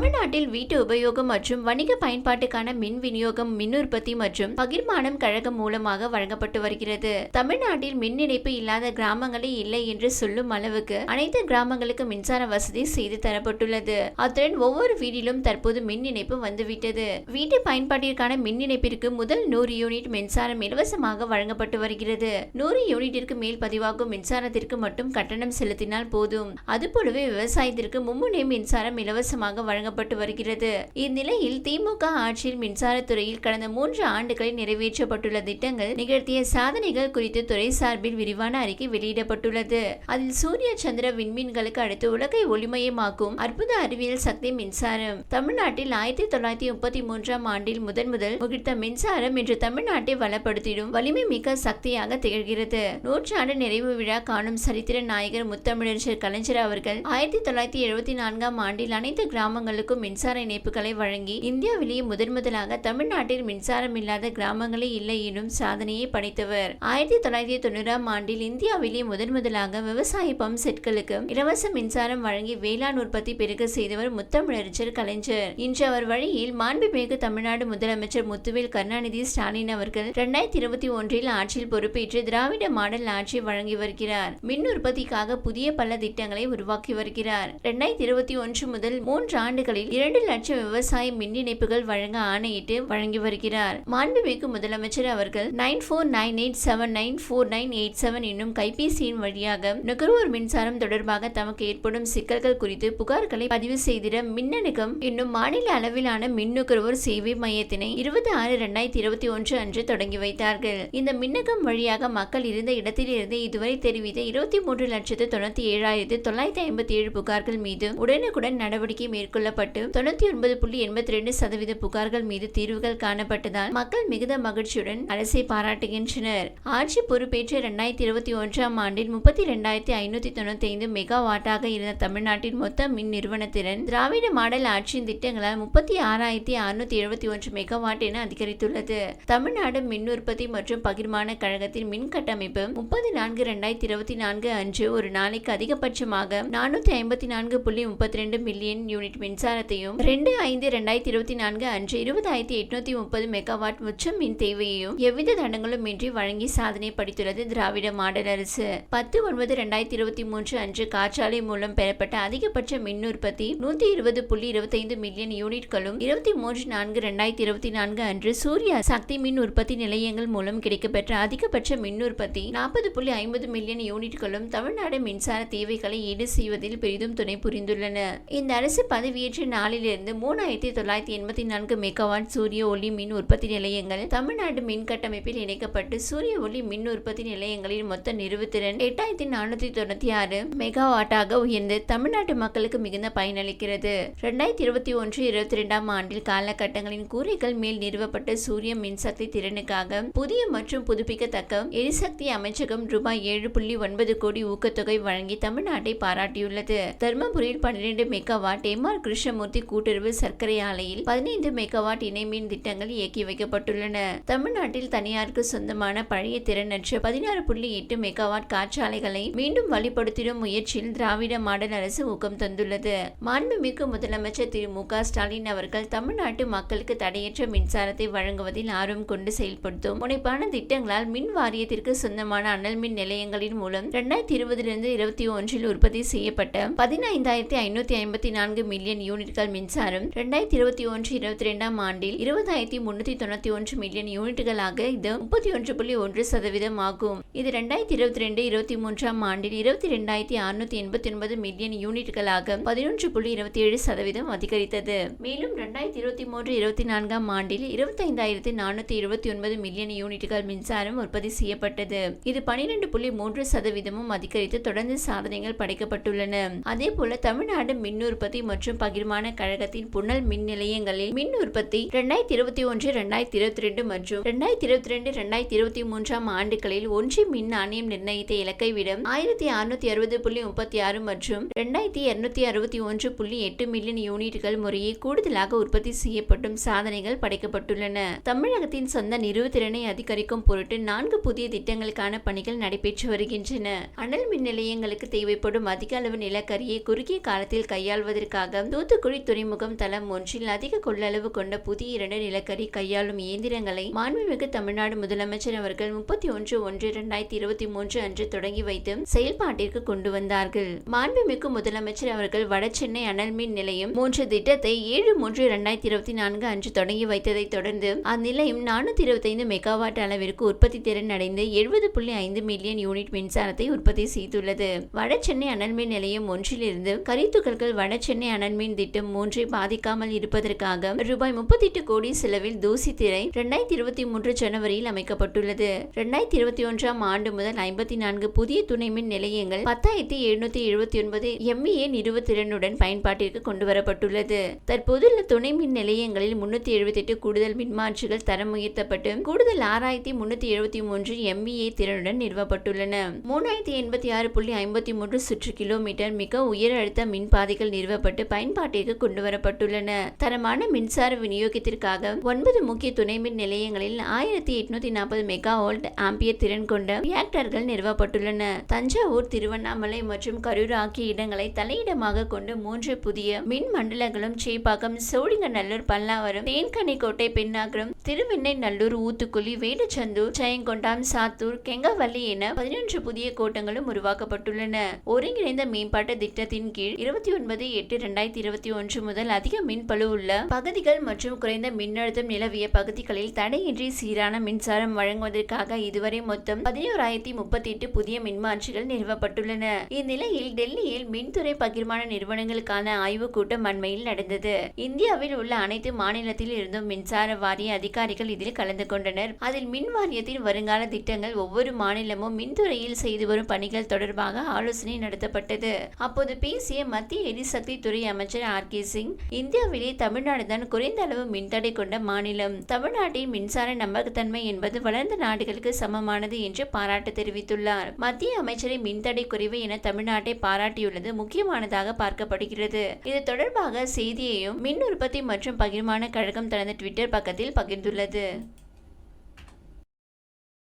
தமிழ்நாட்டில் வீட்டு உபயோகம் மற்றும் வணிக பயன்பாட்டுக்கான மின் விநியோகம், மின் உற்பத்தி மற்றும் பகிர்மானம் கழகம் மூலமாக வழங்கப்பட்டு வருகிறது. தமிழ்நாட்டில் மின் இணைப்பு இல்லாத கிராமங்களே இல்லை என்று சொல்லும் அளவுக்கு அனைத்து கிராமங்களுக்கு மின்சார வசதி செய்து தரப்பட்டுள்ளது. அத்துடன் ஒவ்வொரு வீட்டிலும் தற்போது மின் இணைப்பு வந்துவிட்டது. வீட்டு பயன்பாட்டிற்கான மின் இணைப்பிற்கு முதல் 100 யூனிட் மின்சாரம் இலவசமாக வழங்கப்பட்டு வருகிறது. 100 யூனிட்டிற்கு மேல் பதிவாகும் மின்சாரத்திற்கு மட்டும் கட்டணம் செலுத்தினால் போதும். அதுபோலவே விவசாயத்திற்கு மும்முனை மின்சாரம் இலவசமாக வழங்கப்பட்டு வருகிறது. இந்நிலையில் திமுக ஆட்சியில் மின்சாரத்துறையில் கடந்த 3 ஆண்டுகளில் நிறைவேற்றப்பட்டுள்ள திட்டங்கள், நிகழ்த்திய சாதனைகள் குறித்து துறை சார்பில் விரிவான அறிக்கை வெளியிடப்பட்டுள்ளது. அதில் சூரிய சந்திர விண்மீன்களுக்கு அடுத்து உலகை ஒளிமயமாக்கும் அற்புத அறிவியல் சக்தி மின்சாரம். தமிழ்நாட்டில் 1933ஆம் ஆண்டில் முதல் முகிழ்த்த மின்சாரம் இன்று தமிழ்நாட்டை வளப்படுத்திடும் வலிமை மிக்க சக்தியாக திகழ்கிறது. 100 நிறைவு விழா காணும் சரித்திர நாயகர் முத்தமிழறிஞர் கலைஞர் அவர்கள் 1974ஆம் ஆண்டில் அனைத்து கிராமங்களுக்கும் மின்சார இணைப்புகளை வழங்கி இந்தியாவிலேயே முதலாக தமிழ்நாட்டில் மின்சாரம் இல்லாத கிராமங்களே இல்லை எனும் சாதனையை படைத்தவர். 1990ஆம் ஆண்டில் இந்தியாவிலேயே முதலாக விவசாய பம்ப் செட்களுக்கு இலவச மின்சாரம் வழங்கி வேளாண் உற்பத்தி பெருக செய்தவர் முத்தமிழறிஞர் கலைஞர். இன்று அவர் வழியில் மாண்புமிகு தமிழ்நாடு முதலமைச்சர் முத்துவேல் கருணாநிதி ஸ்டாலின் அவர்கள் 2021இல் ஆட்சியில் பொறுப்பேற்று திராவிட மாடல் ஆட்சி வழங்கி வருகிறார். மின் உற்பத்திக்காக புதிய பல திட்டங்களை உருவாக்கி வருகிறார். 2021 முதல் 3 ஆண்டுகளில் 2 லட்சம் விவசாய மின் இணைப்புகள் வழங்க ஆணையிட்டு வழங்கி வருகிறார். மாண்புமிகு முதலமைச்சர் அவர்கள் 9498794987 என்னும் கைபேசியின் வழியாக நுகர்வோர் மின்சாரம் தொடர்பாக தமக்கு ஏற்படும் சிக்கல்கள் குறித்து புகார்களை பதிவு செய்திட மின்னணுகம் என்னும் மாநில அளவிலான மின் நுகர்வோர் சேவை மையத்தினை 26/2021 அன்று தொடங்கி வைத்தார்கள். இந்த மின்னகம் வழியாக மக்கள் இருந்த இடத்திலிருந்து இதுவரை தெரிவித்த 23,97,957 புகார்கள் மீது உடனுக்குடன் நடவடிக்கை மேற்கொள்ளப்பட்டு 99.82% புகார்கள் மீது தீர்வுகள் காணப்பட்டதால் மக்கள் மிகுந்த மகிழ்ச்சியுடன் அரசை பாராட்டுகின்றனர். ஆட்சி பொறுப்பேற்ற 2021ஆம் ஆண்டில் 32,595 மெகாவாட்டாக இருந்த தமிழ்நாட்டின் மொத்த மின் நிறுவன திறன் திராவிட மாடல் ஆட்சியின் திட்டங்களால் 36,671 மெகாவாட் என அதிகரித்துள்ளது. தமிழ்நாடு மின் உற்பத்தி மற்றும் பகிர்மான கழகத்தின் மின் கட்டமைப்பு 30/4/2024 அன்று ஒரு நாளைக்கு அதிகபட்சமாக 454.32 மில்லியன் யூனிட் மின்சாரத்தையும் 2/5/2024 அன்று 20,830 மெகாவாட் உச்ச மின் தேவையையும் எவ்வித தடங்களும் இன்றி வழங்கி சாதனை படைத்துள்ளது திராவிட மாடல் அரசு. 10/9/2023 அன்று காற்றாலை மூலம் பெறப்பட்ட அதிகபட்ச மின் உற்பத்தி 120.25 மில்லியன் யூனிட்களும் 23/4/2024 அன்று சூரிய சக்தி மின் உற்பத்தி நிலையங்கள் மூலம் கிடைக்கப்பெற்ற அதிகபட்ச மின் உற்பத்தி 40.50 மில்லியன் யூனிட்களும் தமிழ்நாடு மின்சார தேவைகளை ஈடு செய்வதில் பெரிதும் துணை புரிந்துள்ளன. இந்த அரசு பதவியேற்ற நாளிலிருந்து 3,984 மெகாவாட் சூரிய ஒளி மின் உற்பத்தி நிலையங்கள் தமிழ்நாடு மின் கட்டமைப்பில் இணைக்கப்பட்டு சூரிய ஒளி மின் உற்பத்தி நிலையங்களின் மொத்த நிறுவுத்திறன் 8,496 மெகாவாட்டாக உயர்ந்து தமிழ்நாட்டு மக்களுக்கு மிகுந்த பயனளிக்கிறது. 2021-22ஆம் ஆண்டில் காலகட்டங்களின் கூரைகள் மேல் நிறுவப்பட்ட சூரிய மின்சக்தி திறனுக்காக புதிய மற்றும் புதுப்பிக்கத்தக்க எரிசக்தி அமைச்சகம் ரூபாய் 7.9 கோடி ஊக்கத்தொகை வழங்கி தமிழ்நாட்டை பாராட்டியுள்ளது. தர்மபுரியில் 12 மெகாவாட் எம்.ஆர். கிருஷ்ணமூர்த்தி கூட்டுறவு சர்க்கரை ஆலையில் 15 மெகாவாட் இணை மின் திட்டங்கள் இயக்கி வைக்கப்பட்டுள்ளன. தமிழ்நாட்டில் தனியாருக்கு சொந்தமான பழைய திறனற்ற 16.8 மெகாவாட் காற்றாலைகளை மீண்டும் வழிபடுத்திடும் முயற்சியில் திராவிட மாடல் அரசு ஊக்கம் தந்துள்ளது. மாண்புமிகு முதலமைச்சர் திரு மு க ஸ்டாலின் அவர்கள் தமிழ்நாட்டு மக்களுக்கு தடையற்ற மின்சாரத்தை வழங்குவதில் ஆர்வம் கொண்டு செயல்படுத்தும் முனைப்பான திட்டங்களால் மின் வாரியத்திற்கு சொந்தமான அனல் மின் நிலையங்களின் மூலம் 2020-21 உற்பத்தி செய்யப்பட்ட 15,554 மில்லியன் யூனிட்கள் மின்சாரம் 2021-22ஆம் ஆண்டில் 20,391 மில்லியன் யூனிட்டுகளாக இது 31.1% ஆகும். இது 2022-23ஆம் ஆண்டில் 22,689 மில்லியன் யூனிட்டுகளாக 11.27% அதிகரித்தது. மேலும் 2023-24ஆம் ஆண்டில் 25,479 மில்லியன் யூனிட்டுகள் மின்சாரம் உற்பத்தி செய்யப்பட்டது. இது 12.3% அதிகரித்து தொடர்ந்து சாதனைகள் படைக்கப்பட்டுள்ளன. அதேபோல தமிழ்நாடு மின் உற்பத்தி மற்றும் பகிர்மான கழகத்தின் புனல் மின் நிலையங்களில் மின் உற்பத்தி 2021-2022 மற்றும் 2022-2023ஆம் ஆண்டுகளில் ஒன்றிய மின் ஆணையம் நிர்ணயித்த இலக்கை விட 1,660.36 மற்றும் 2,261.8 மில்லியன் யூனிட்டுகள் முறையே கூடுதலாக உற்பத்தி செய்யப்படும் சாதனைகள் படைக்கப்பட்டுள்ளன. தமிழகத்தின் சொந்த நிறுவுத்திறனை அதிகரிக்கும் பொருட்டு 4 புதிய திட்டங்களுக்கான பணிகள் நடைபெற்று வருகின்றன. அனல் மின் நிலையங்களுக்கு தேவைப்படும் அதிக அளவு நிலக்கரியை குறுகிய காலத்தில் கையாள்வதற்காக தூத்துக்குடி தூத்துக்குடி துறைமுகம் தளம் ஒன்றில் அதிக கொள்ளளவு கொண்ட புதிய 2 நிலக்கரி கையாளும் இயந்திரங்களை மாண்புமிகு தமிழ்நாடு முதலமைச்சர் அவர்கள் 31/1/2023 அன்று தொடங்கி வைத்து செயல்பாட்டிற்கு கொண்டு வந்தார்கள். மாண்புமிகு முதலமைச்சர் அவர்கள் வடசென்னை அனல் மின் நிலையம் 3 திட்டத்தை 7/3/2024 அன்று தொடங்கி வைத்ததை தொடர்ந்து அந்நிலையம் 425 மெகாவாட் அளவிற்கு உற்பத்தி திறன் அடைந்து 70.5 மில்லியன் யூனிட் மின்சாரத்தை உற்பத்தி செய்துள்ளது. வடசென்னை அனல் மின் நிலையம் ஒன்றிலிருந்து கரித்துகள்கள் வடசென்னை அனல் மின் திட்டம் 3 பாதிக்காமல் இருப்பதற்காக ரூபாய் 38 கோடி செலவில் தூசி திரை 2023 ஜனவரியில் அமைக்கப்பட்டுள்ளது. 2021 ஆண்டு முதல் 54 புதிய துணை மின் நிலையங்கள் 10,779 MVA நிறுவ திறனுடன் பயன்பாட்டிற்கு கொண்டுவரப்பட்டுள்ளது. தற்போதுள்ள துணை மின் நிலையங்களில் 378 கூடுதல் மின்மாற்றிகள் தரம் உயர்த்தப்பட்டு கூடுதல் 6,373 MVA திறனுடன் நிறுவப்பட்டுள்ளன. 3,086.53 சுற்று கிலோமீட்டர் மிக உயர் அழுத்த மின்பாதைகள் நிறுவப்பட்டு பயன்பாட்டிற்கு கொண்டுவரப்பட்டுள்ளன. தரமான மின்சார விநியோகத்திற்காக 9 முக்கிய துணை மின் நிலையங்களில் 1,840 மெகாவாட் ஆம்பியர் திறன் கொண்ட ரியாக்டர்கள் நிறுவப்பட்டுள்ளன. தஞ்சாவூர், திருவண்ணாமலை மற்றும் கரூர் ஆகிய இடங்களை தலையிடமாக கொண்டு 3 புதிய மின் மண்டலங்களும் சேப்பாக்கம், சோழிங்கநல்லூர், பல்லாவரம், தேன்கனிக்கோட்டை, பெண்ணாகரம், திருவெண்ணெய்நல்லூர், ஊத்துக்குளி, வேடச்சந்தூர், ஜெயங்கொண்டாம், சாத்தூர், கெங்கவல்லி என 11 புதிய கோட்டங்களும் உருவாக்கப்பட்டுள்ளன. ஒருங்கிணைந்த மேம்பாட்டு திட்டத்தின் கீழ் 29/8/2021 முதல் அதிக மின் பளு உள்ள பகுதிகள் மற்றும் குறைந்த மின்னழுத்தம் நிலவிய பகுதிகளில் தடையின்றி சீரான மின்சாரம் வழங்குவதற்காக இதுவரை மொத்தம் 11,038 புதிய மின்மாற்றிகள் நிறுவப்பட்டுள்ளன. இந்நிலையில் டெல்லியில் மின்துறை பகிர்மான நிறுவனங்களுக்கான ஆய்வுக் கூட்டம் அண்மையில் நடந்தது. இந்தியாவில் உள்ள அனைத்து மாநிலத்தில் இருந்தும் மின்சார வாரிய அதிகாரிகள் இதில் கலந்து கொண்டனர். அதில் மின் வாரியத்தின் வருங்கால திட்டங்கள், ஒவ்வொரு மாநிலமும் மின்துறையில் செய்து வரும் பணிகள் தொடர்பாக ஆலோசனை நடத்தப்பட்டது. அப்போது பேசிய மத்திய எரிசக்தி துறை அமைச்சர் R.K. சிங், இந்தியாவிலே தமிழ்நாடு தான் குறைந்த அளவு மின்தடை கொண்ட மாநிலம். தமிழ்நாட்டின் மின்சார நம்பகத்தன்மை என்பது வளர்ந்த நாடுகளுக்கு சமமானது என்று பாராட்டு தெரிவித்துள்ளார். மத்திய அமைச்சரை மின்தடை குறைவு என தமிழ்நாட்டை பாராட்டியுள்ளது முக்கியமானதாக பார்க்கப்படுகிறது. இது தொடர்பாக செய்தியையும் மின் உற்பத்தி மற்றும் பகிர்மான கழகம் தனது ட்விட்டர் பக்கத்தில் பகிர்ந்துள்ளது.